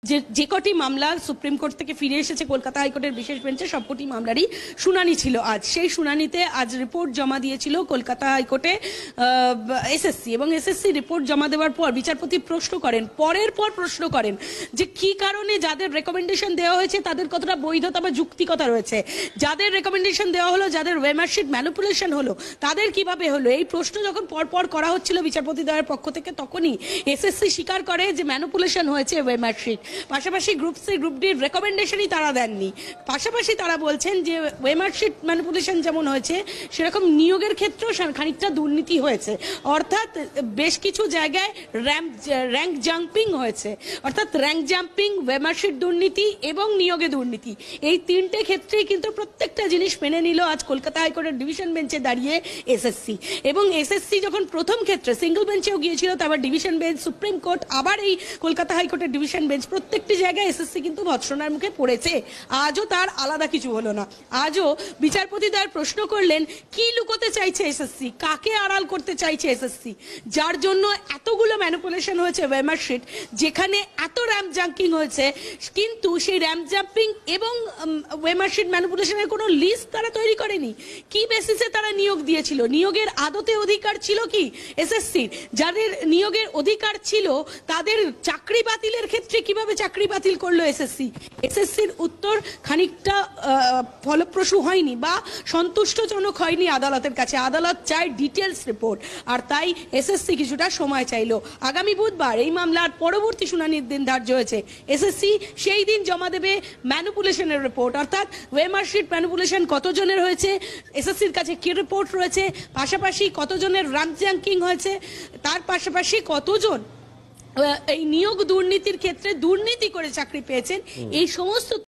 যে কটি মামলা সুপ্রিম কোর্ট থেকে ফিরে এসেছে কলকাতা হাইকোর্টের বিশেষ বেঞ্চে সবকটি মামলারই শুনানি ছিল আজ। সেই শুনানিতে আজ রিপোর্ট জমা দিয়েছিল কলকাতা হাইকোর্টে এসএসসি, এবং এসএসসি রিপোর্ট জমা দেওয়ার পর বিচারপতি প্রশ্ন করেন, পরের পর প্রশ্ন করেন যে কি কারণে যাদের রেকমেন্ডেশন দেওয়া হয়েছে তাদের কতটা বৈধতা বা যুক্তিকতা রয়েছে, যাদের রেকমেন্ডেশন দেওয়া হলো, যাদের ওয়েমার্কশিট ম্যানিপুলেশন হলো তাদের কিভাবে হলো। এই প্রশ্ন যখন পরপর করা হচ্ছিল বিচারপতি দ্বয়ের পক্ষ থেকে, তখনই এসএসসি স্বীকার করে যে ম্যানিপুলেশন হয়েছে ওয়েমার্কশিট। পাশাপাশি গ্রুপ সি গ্রুপ ডির রেকমেন্ডেশনই তারা দেননি। পাশাপাশি তারা বলছেন যে ওয়েমার্কশিট ম্যানিপুলেশন যেমন হয়েছে সেরকম নিয়োগের ক্ষেত্রেও খানিকটা দুর্নীতি হয়েছে, অর্থাৎ বেশ কিছু জায়গায় র্যাঙ্ক জাম্পিং হয়েছে, অর্থাৎ র্যাঙ্ক জাম্পিং, ওয়েমার্কশিট দুর্নীতি এবং নিয়োগে দুর্নীতি, এই তিনটে ক্ষেত্রেই কিন্তু প্রত্যেকটা জিনিস মেনে নিল আজ কলকাতা হাইকোর্টের ডিভিশন বেঞ্চে দাঁড়িয়ে এসএসসি। এবং এসএসসি যখন প্রথম ক্ষেত্রে সিঙ্গেল বেঞ্চেও গিয়েছিল, তারপর ডিভিশন বেঞ্চ, সুপ্রিম কোর্ট, আবার এই কলকাতা হাইকোর্টের ডিভিশন বেঞ্চ, প্রত্যেকটি জায়গায় এসএসসি কিন্তু ভৎসনার মুখে পড়েছে। আজও তার আলাদা কিছু হলো না। আজও বিচারপতি দ্বয় প্রশ্ন করলেন কি লুকোতে চাইছে এসএসসি, কাকে আড়াল করতে চাইছে এসএসসি, যার জন্য এতগুলো ম্যানিপুলেশন হয়েছে ওয়েমার্কশিট, যেখানে এত র্যাম্প জাম্পিং হয়েছে, কিন্তু সেই র্যাম্প জাম্পিং এবং ওয়েমার্কশিট ম্যানিপুলেশনের কোনো লিস্ট তারা তৈরি করেনি। কি বেসিসে তারা নিয়োগ দিয়েছিল, নিয়োগের আদতে অধিকার ছিল কি এসএসসির? যাদের নিয়োগের অধিকার ছিল তাদের চাকরি বাতিলের ক্ষেত্রে কিভাবে চাকরি বাতিল করলো এসএসসি? এসএসসির উত্তর খানিকটা ফলপ্রসূ হয়নি বা সন্তুষ্টজনক হয়নি আদালতের কাছে। আদালত চায় ডিটেলস রিপোর্ট, আর তাই এসএসসি কিছুটা সময় চাইলো। আগামী বুধবার এই মামলার পরবর্তী শুনানির দিন ধার্য হয়েছে। এসএসসি সেই দিন জমা দেবে ম্যানিপুলেশনের রিপোর্ট, অর্থাৎ ওয়েমার্কশিট ম্যানিপুলেশন কতজনের হয়েছে, এসএসসির কাছে কি রিপোর্ট রয়েছে, পাশাপাশি কতজনের র্যাঙ্ক জাম্পিং হয়েছে, তার পাশাপাশি কতজন এই নিয়োগ দুর্নীতির ক্ষেত্রে দুর্নীতি করে চাকরি পেয়েছেন, এই সমস্ত